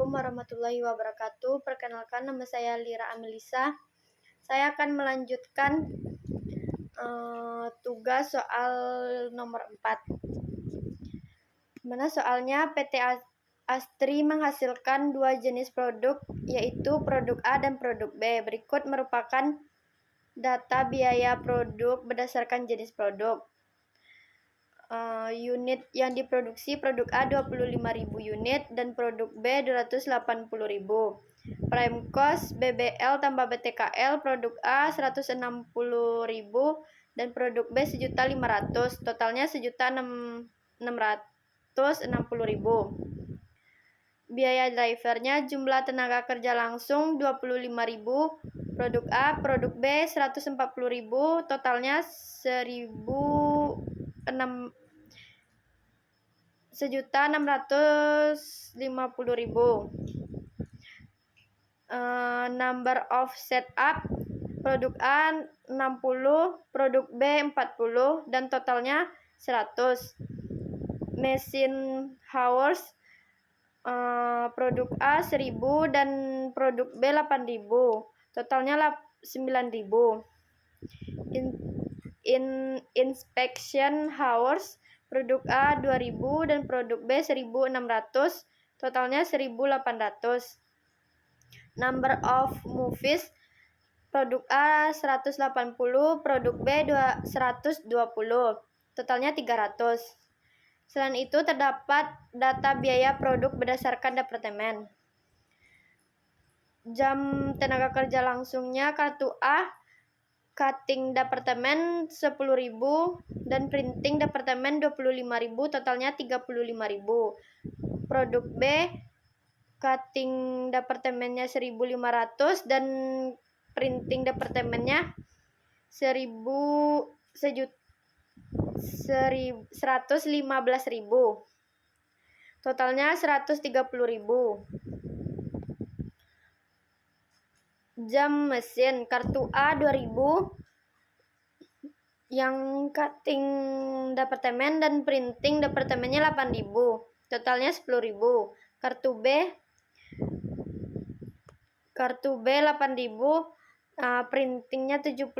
Assalamualaikum warahmatullahi wabarakatuh. Perkenalkan, nama saya Lira Amelisa. Saya akan melanjutkan tugas soal nomor 4. Mana soalnya PT Astri menghasilkan dua jenis produk, yaitu produk A dan produk B. Berikut merupakan data biaya produk berdasarkan jenis produk. Unit yang diproduksi produk A 25.000 unit dan produk B 280.000. Prime cost BBL tambah BTKL produk A 160.000 dan produk B 1.500.000. Totalnya 1.660.000. Biaya drivernya jumlah tenaga kerja langsung 25.000. Produk A, produk B 140.000, totalnya 1.650.000. Number of setup produk A 60, produk B 40 dan totalnya 100. Machine hours produk A 1.000 dan produk B 8.000, totalnya 9.000. Inspection hours produk A 2.000 dan produk B 1.600, totalnya 1.800. Number of movies produk A 180, produk B 120, totalnya 300. Selain itu terdapat data biaya produk berdasarkan departemen. Jam tenaga kerja langsungnya kartu A, cutting departemen 10.000 dan printing departemen 25.000, totalnya 35.000. Produk B, cutting departemennya 1.500 dan printing departemennya 115.000, totalnya 130.000. Jam mesin kartu A 2.000 yang cutting departemen dan printing departemennya 8.000, totalnya 10.000. Kartu B 8.000, printingnya 72.000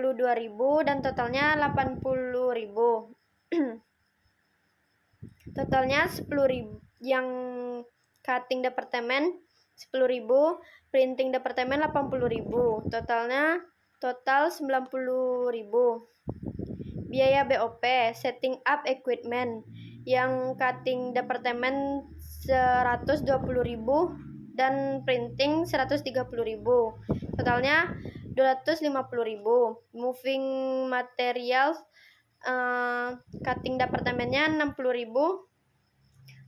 dan totalnya 80.000. Totalnya 10.000. Yang cutting departemen 10.000, printing departemen 80.000, total 90.000. Biaya BOP setting up equipment yang cutting departemen 120.000 dan printing 130.000, totalnya 250.000. Moving materials cutting departemennya 60.000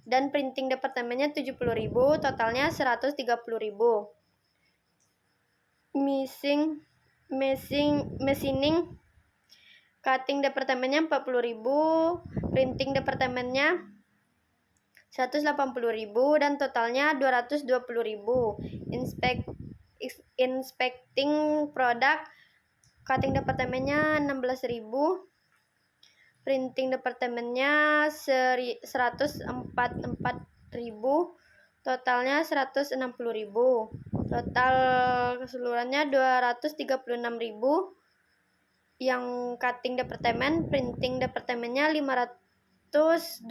dan printing departemennya 70.000, totalnya 130.000. Machining cutting departemennya 40.000, printing departemennya 180.000 dan totalnya 220.000. Inspecting product cutting departemennya 16.000, printing departemennya 144.000, totalnya 160.000. Total keseluruhannya 236.000. Yang cutting departemen, printing departemennya 524.000.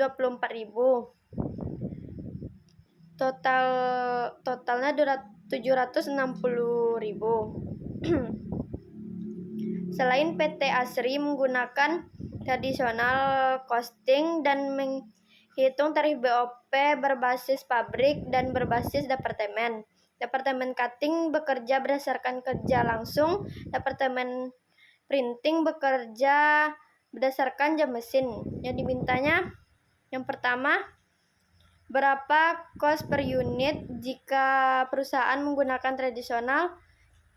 Totalnya 760.000. Selain PT Asri menggunakan tradisional costing dan menghitung tarif BOP berbasis pabrik dan berbasis departemen. Departemen cutting bekerja berdasarkan kerja langsung, departemen printing bekerja berdasarkan jam mesin. Yang dimintanya yang pertama, berapa cost per unit jika perusahaan menggunakan tradisional?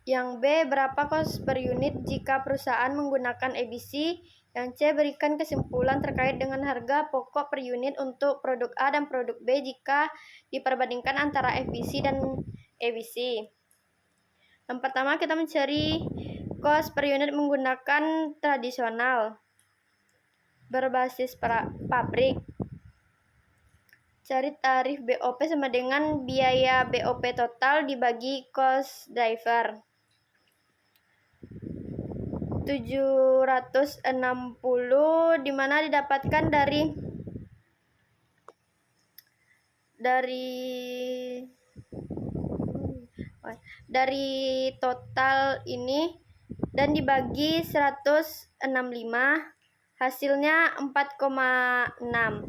Yang B, berapa cost per unit jika perusahaan menggunakan ABC? Yang C, berikan kesimpulan terkait dengan harga pokok per unit untuk produk A dan produk B jika diperbandingkan antara FBC dan ABC. Yang pertama, kita mencari cost per unit menggunakan tradisional berbasis pabrik. Cari tarif BOP sama dengan biaya BOP total dibagi cost driver. 760 dimana didapatkan dari total ini dan dibagi 165 hasilnya 4,6.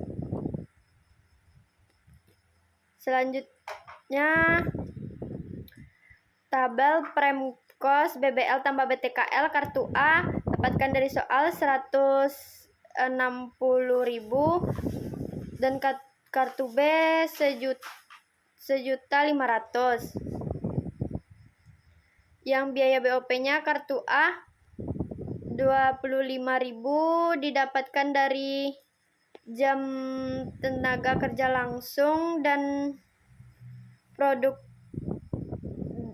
Selanjutnya tabel prem cost BBL tambah BTKL kartu A dapatkan dari soal 160.000 dan kartu B 1.500.000. Yang biaya BOP-nya kartu A 25.000 didapatkan dari jam tenaga kerja langsung dan produk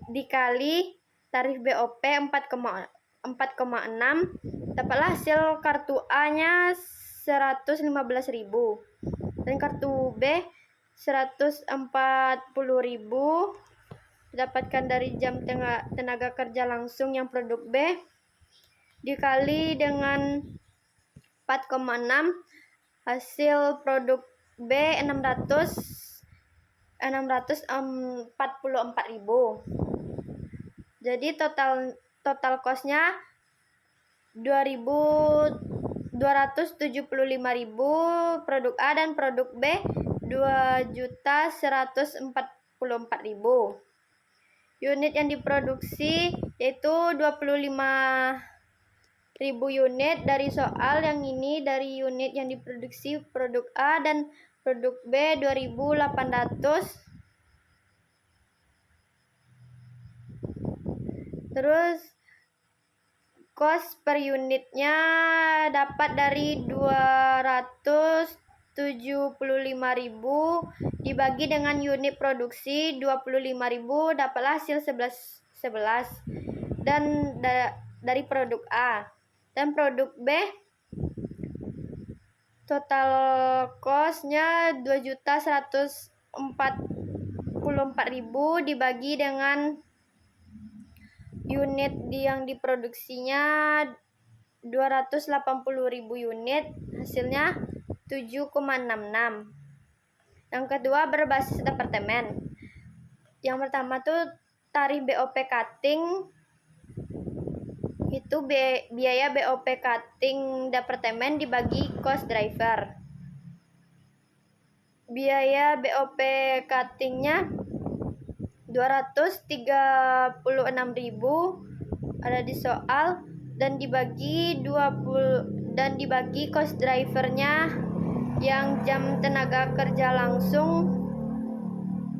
dikali tarif BOP 4,6 dapatlah hasil kartu A-nya 115.000 dan kartu B 140.000 didapatkan dari jam tenaga kerja langsung yang produk B dikali dengan 4,6 hasil produk B 644.000. Jadi total costnya 2.275.000 produk A dan produk B 2.144.000. Unit yang diproduksi yaitu 25.000 unit dari soal yang ini, dari unit yang diproduksi produk A dan produk B 2.800. Terus cost per unitnya dapat dari 275.000 dibagi dengan unit produksi 25.000 dapatlah hasil 11 dan dari produk A. Dan produk B total costnya 2.144.000 dibagi dengan unit yang diproduksinya 280.000 unit, hasilnya 7,66. Yang kedua berbasis departemen. Yang pertama tuh tarif BOP cutting, itu biaya BOP cutting departemen dibagi cost driver. Biaya BOP cuttingnya 236.000 ada di soal dan dibagi cost drivernya yang jam tenaga kerja langsung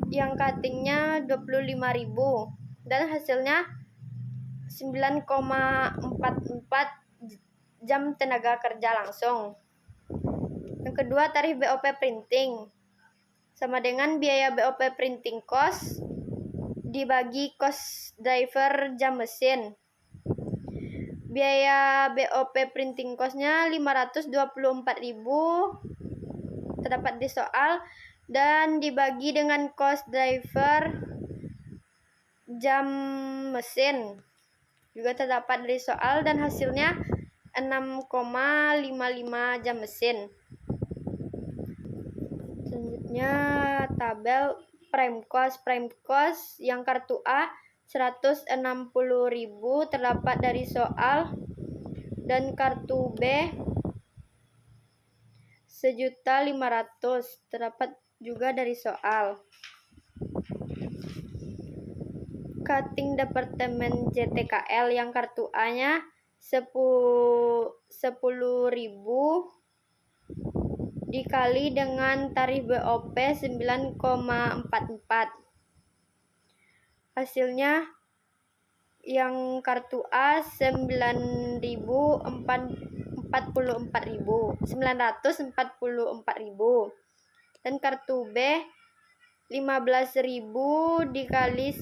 yang cuttingnya 25.000 dan hasilnya 9,44 jam tenaga kerja langsung. Yang kedua tarif BOP printing sama dengan biaya BOP printing cost dibagi cost driver jam mesin. Biaya BOP printing costnya 524.000 terdapat di soal dan dibagi dengan cost driver jam mesin juga terdapat dari soal dan hasilnya 6,55 jam mesin. Selanjutnya tabel prime cost yang kartu A 160.000 terdapat dari soal dan kartu B 1.500.000 terdapat juga dari soal. Cutting departemen JTKL yang kartu A-nya 10.000 dikali dengan tarif BOP 9,44. Hasilnya yang kartu A 944.000 dan kartu B 15.000 dikali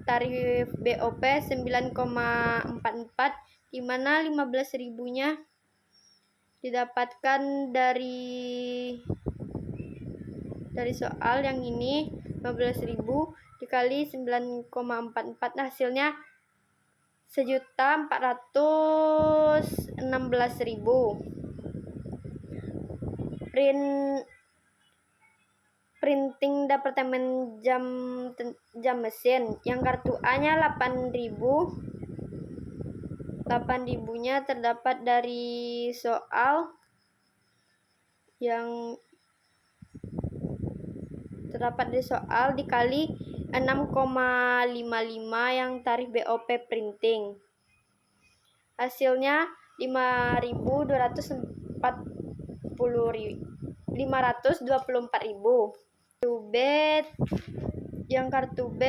tarif BOP 9,44 di mana 15.000-nya didapatkan dari dari soal yang ini 15.000 dikali 9,44, hasilnya 1.416.000. Printing departemen jam mesin yang kartu A-nya 8.000-nya terdapat dari soal yang dikali 6,55 yang tarif BOP printing. Hasilnya 524.000. Kartu B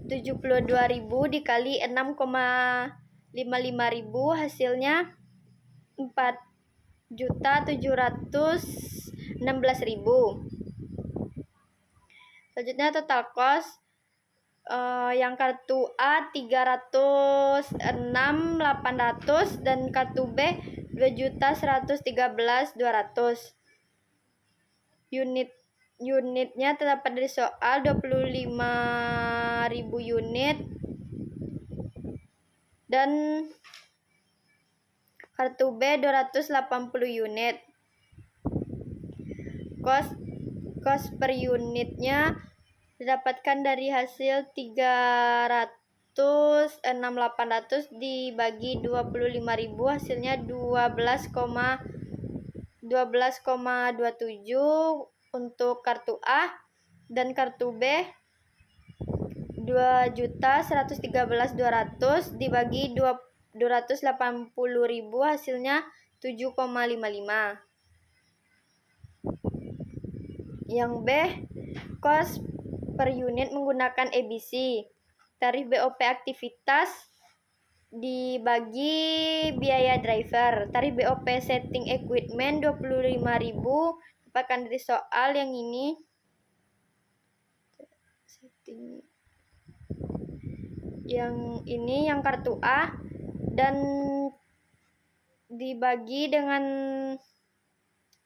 72.000 dikali 6,55.000, hasilnya 4.716.000. Selanjutnya total cost yang kartu A 306.800 dan kartu B 2.113.200. Unitnya terdapat dari soal 25.000 unit dan kartu B 280 unit. Cost per unitnya didapatkan dari hasil 306.800 dibagi 25.000, hasilnya 12,27 untuk kartu A, dan kartu B 2.113.200 dibagi 280.000, hasilnya 7,55. Yang B, cost per unit menggunakan ABC. Tarif BOP aktivitas dibagi biaya driver. Tarif BOP setting equipment 25.000 dapatkan dari soal yang ini. Yang kartu A dan dibagi dengan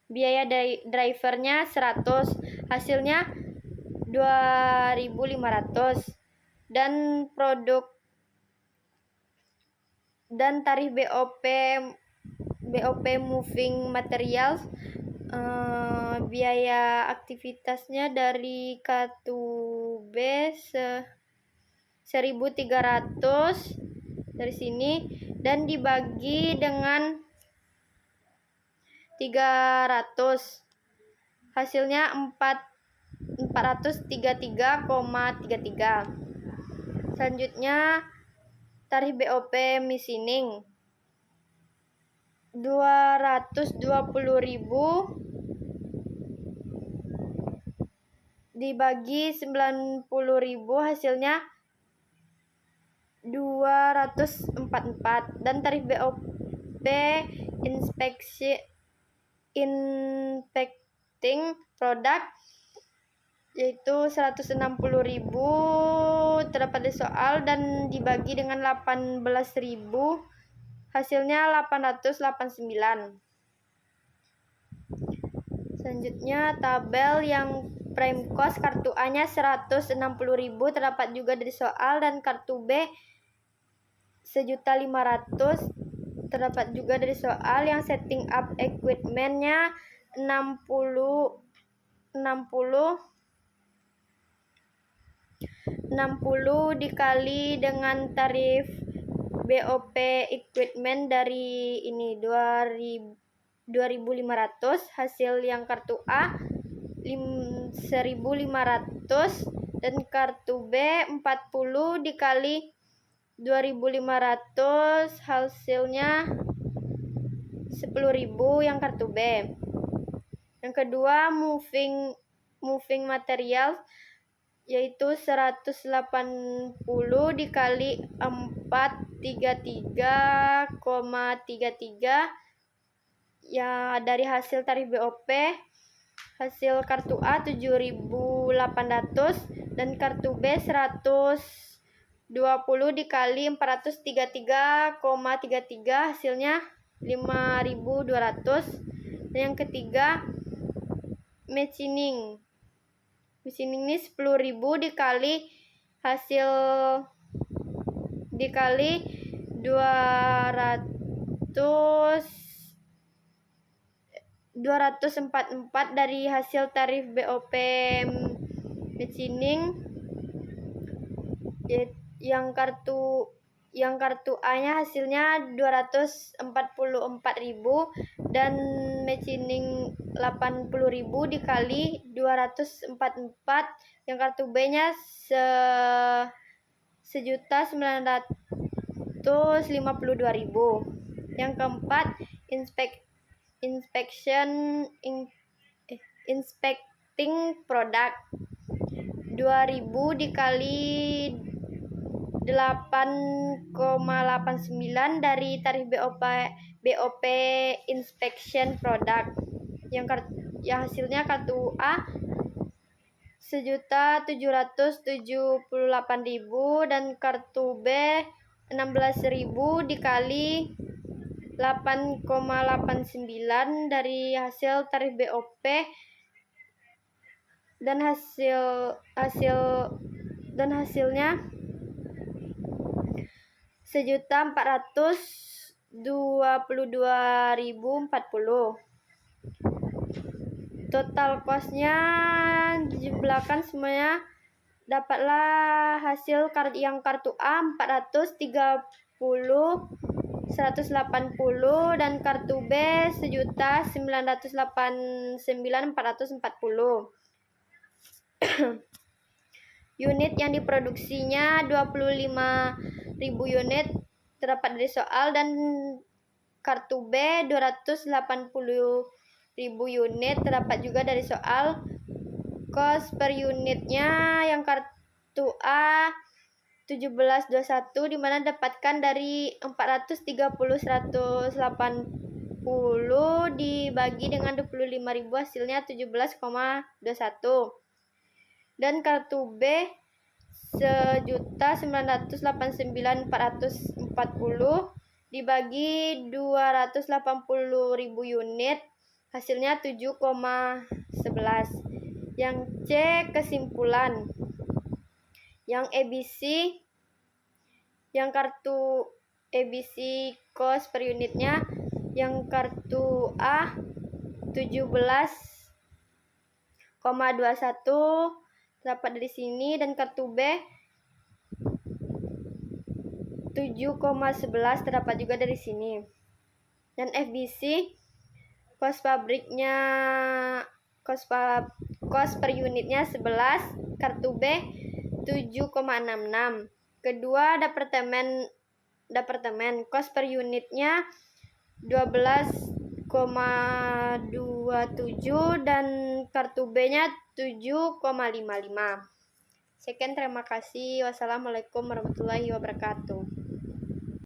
biaya drivernya 100, hasilnya 2.500. Dan tarif BOP moving materials, biaya aktivitasnya dari kartu B 1.300 dari sini dan dibagi dengan 300, hasilnya 433,33. Selanjutnya tarif BOP machining 220.000 dibagi 90.000, hasilnya 244. Dan tarif BOP inspecting product yaitu 160.000 terdapat di soal dan dibagi dengan 18.000, hasilnya 889. Selanjutnya tabel yang prime cost kartu A-nya 160.000 terdapat juga dari soal, dan kartu B 1.500.000 terdapat juga dari soal. Yang setting up equipment-nya 60 dikali dengan tarif BOP equipment dari ini 2.500, hasil yang kartu A 1.500 dan kartu B 40 dikali 2.500, hasilnya 10.000 yang kartu B. Yang kedua moving material yaitu 180 dikali 433,33 ya dari hasil tarif BOP. Hasil kartu A 7.800 dan kartu B 120 dikali 433,33, hasilnya 5.200. Dan yang ketiga machining ini 10.000 dikali hasil dikali 244 dari hasil tarif BOP machining, yang kartu A-nya hasilnya 244.000 dan machining 80.000 dikali 244, yang kartu B-nya 1.952.000. Yang keempat, inspecting product 2.000 dikali 8,89 dari tarif BOP inspection product, yang hasilnya kartu A 1.778.000 dan kartu B 16.000 dikali 8,89 dari hasil tarif BOP dan hasilnya 1.422.040. Total costnya dijumlahkan semuanya, dapatlah hasil yang kartu A 430.180 dan kartu B 1.989.440. Unit yang diproduksinya 25.000 unit terdapat dari soal, dan kartu B 280.000 unit terdapat juga dari soal. Cost per unitnya yang kartu A 1721, dimana dapatkan dari 430.180 dibagi dengan 25.000 hasilnya 17,21. Dan kartu B 1.989.440 dibagi 280.000 unit hasilnya 7,11. Yang C, kesimpulan. Yang ABC, yang kartu ABC cost per unitnya, yang kartu A 17,21 dapat dari sini, dan kartu B 7,11 terdapat juga dari sini. Dan FBC cost pabriknya, cost per unitnya 11, kartu B 7,66. Kedua, departemen cost per unitnya 12,27 dan kartu B-nya 7,55. Sekian, terima kasih. Wassalamualaikum warahmatullahi wabarakatuh.